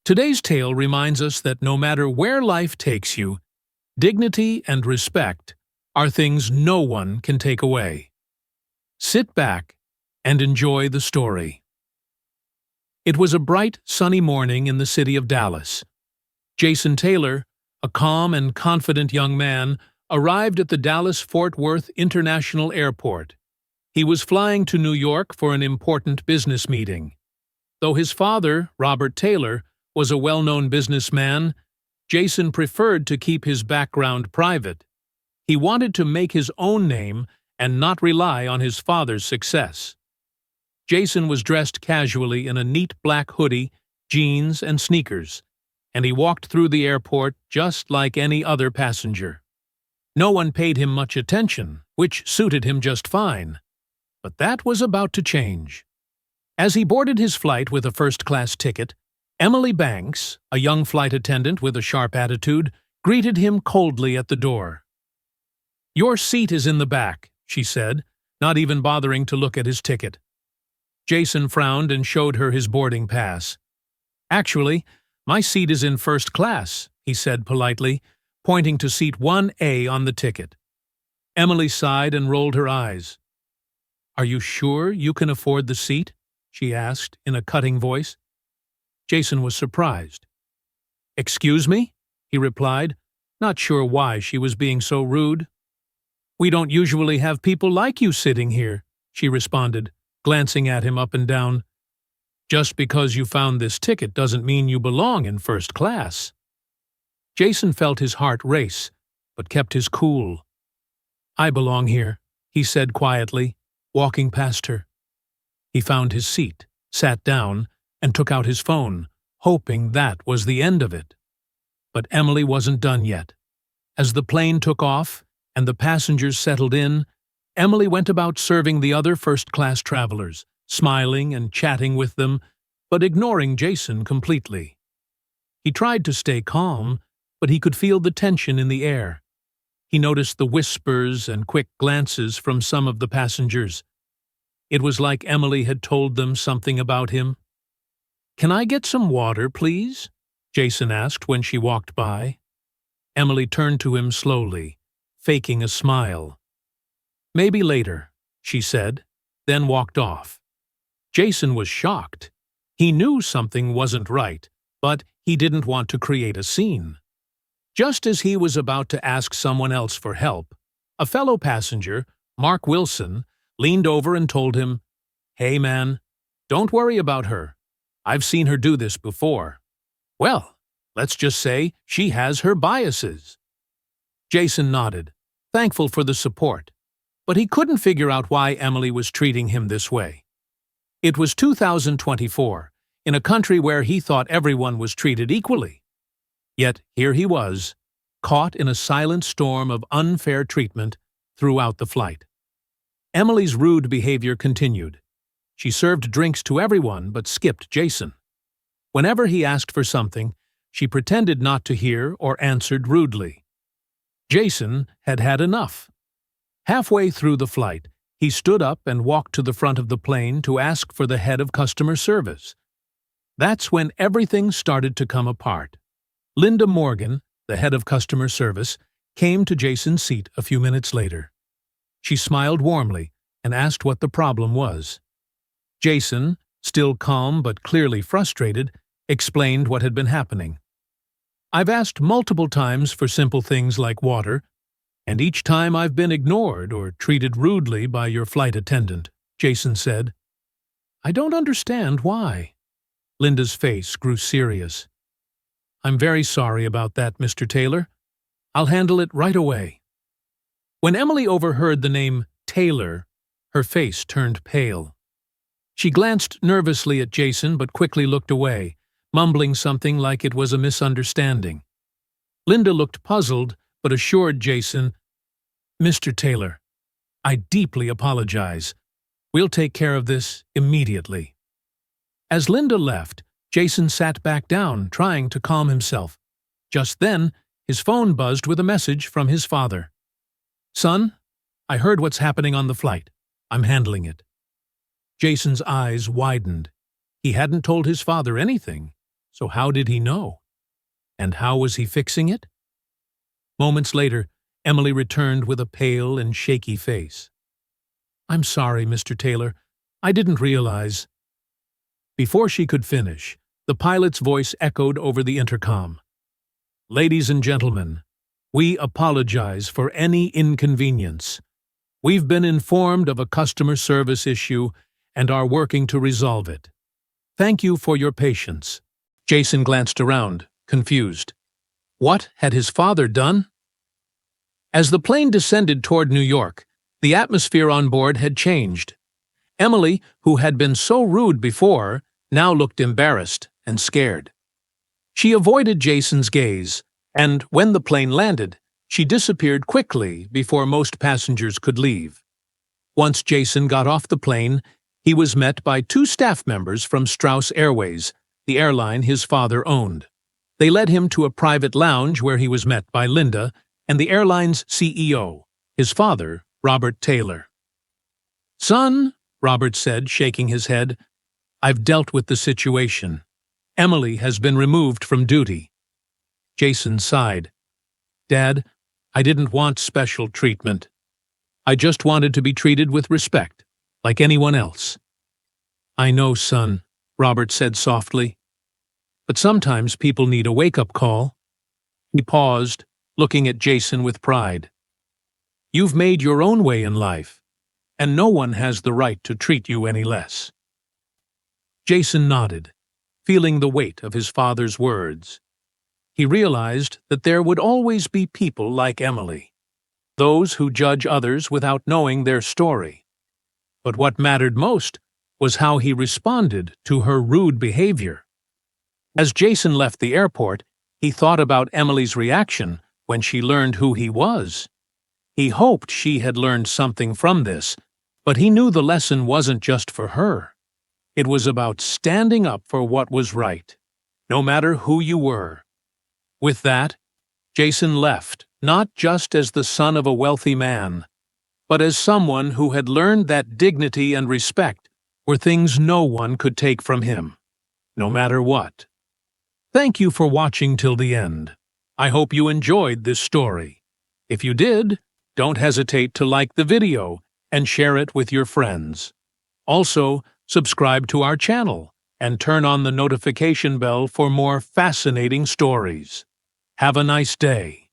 Today's tale reminds us that no matter where life takes you, dignity and respect are things no one can take away. Sit back and enjoy the story. It was a bright, sunny morning in the city of Dallas. Jason Taylor, a calm and confident young man, arrived at the Dallas-Fort Worth International Airport. He was flying to New York for an important business meeting. Though his father, Robert Taylor, was a well-known businessman, Jason preferred to keep his background private. He wanted to make his own name and not rely on his father's success. Jason was dressed casually in a neat black hoodie, jeans, and sneakers, and he walked through the airport just like any other passenger. No one paid him much attention, which suited him just fine. But that was about to change. As he boarded his flight with a first-class ticket, Emily Banks, a young flight attendant with a sharp attitude, greeted him coldly at the door. "Your seat is in the back," she said, not even bothering to look at his ticket. Jason frowned and showed her his boarding pass. "Actually, my seat is in first class," he said politely, pointing to seat 1A on the ticket. Emily sighed and rolled her eyes. "Are you sure you can afford the seat?" she asked in a cutting voice. Jason was surprised. "Excuse me?" he replied, not sure why she was being so rude. "We don't usually have people like you sitting here," she responded, glancing at him up and down. "Just because you found this ticket doesn't mean you belong in first class." Jason felt his heart race, but kept his cool. "I belong here," he said quietly, walking past her. He found his seat, sat down, and took out his phone, hoping that was the end of it. But Emily wasn't done yet. As the plane took off and the passengers settled in, Emily went about serving the other first-class travelers, smiling and chatting with them, but ignoring Jason completely. He tried to stay calm, but he could feel the tension in the air. He noticed the whispers and quick glances from some of the passengers. It was like Emily had told them something about him. "Can I get some water, please?" Jason asked when she walked by. Emily turned to him slowly, faking a smile. "Maybe later," she said, then walked off. Jason was shocked. He knew something wasn't right, but he didn't want to create a scene. Just as he was about to ask someone else for help, a fellow passenger, Mark Wilson, leaned over and told him, "Hey man, don't worry about her. I've seen her do this before. Well, let's just say she has her biases." Jason nodded, thankful for the support, but he couldn't figure out why Emily was treating him this way. It was 2024, in a country where he thought everyone was treated equally. Yet here he was, caught in a silent storm of unfair treatment throughout the flight. Emily's rude behavior continued. She served drinks to everyone but skipped Jason. Whenever he asked for something, she pretended not to hear or answered rudely. Jason had had enough. Halfway through the flight, he stood up and walked to the front of the plane to ask for the head of customer service. That's when everything started to come apart. Linda Morgan, the head of customer service, came to Jason's seat a few minutes later. She smiled warmly and asked what the problem was. Jason, still calm but clearly frustrated, explained what had been happening. "I've asked multiple times for simple things like water, and each time I've been ignored or treated rudely by your flight attendant," Jason said. "I don't understand why." Linda's face grew serious. "I'm very sorry about that, Mr. Taylor. I'll handle it right away." When Emily overheard the name Taylor, her face turned pale. She glanced nervously at Jason but quickly looked away, mumbling something like it was a misunderstanding. Linda looked puzzled but assured Jason, "Mr. Taylor, I deeply apologize. We'll take care of this immediately." As Linda left, Jason sat back down, trying to calm himself. Just then, his phone buzzed with a message from his father. "Son, I heard what's happening on the flight. I'm handling it." Jason's eyes widened. He hadn't told his father anything, So how did he know? And how was he fixing it? Moments later, Emily returned with a pale and shaky face. "I'm sorry, Mr. Taylor. I didn't realize." Before she could finish, the pilot's voice echoed over the intercom. "Ladies and gentlemen, we apologize for any inconvenience. We've been informed of a customer service issue and are working to resolve it. Thank you for your patience." Jason glanced around, confused. What had his father done? As the plane descended toward New York, the atmosphere on board had changed. Emily, who had been so rude before, now looked embarrassed and scared. She avoided Jason's gaze, and when the plane landed, she disappeared quickly before most passengers could leave. Once Jason got off the plane, he was met by two staff members from Strauss Airways, the airline his father owned. They led him to a private lounge where he was met by Linda and the airline's CEO, his father, Robert Taylor. "Son," Robert said, shaking his head, "I've dealt with the situation. Emily has been removed from duty." Jason sighed. "Dad, I didn't want special treatment. I just wanted to be treated with respect, like anyone else." "I know, son," Robert said softly. "But sometimes people need a wake-up call." He paused, looking at Jason with pride. "You've made your own way in life, and no one has the right to treat you any less." Jason nodded, feeling the weight of his father's words. He realized that there would always be people like Emily, those who judge others without knowing their story. But what mattered most was how he responded to her rude behavior. As Jason left the airport, he thought about Emily's reaction when she learned who he was. He hoped she had learned something from this, but he knew the lesson wasn't just for her. It was about standing up for what was right, no matter who you were. With that, Jason left, not just as the son of a wealthy man, but as someone who had learned that dignity and respect were things no one could take from him, no matter what. Thank you for watching till the end. I hope you enjoyed this story. If you did, don't hesitate to like the video and share it with your friends. Also, subscribe to our channel and turn on the notification bell for more fascinating stories. Have a nice day.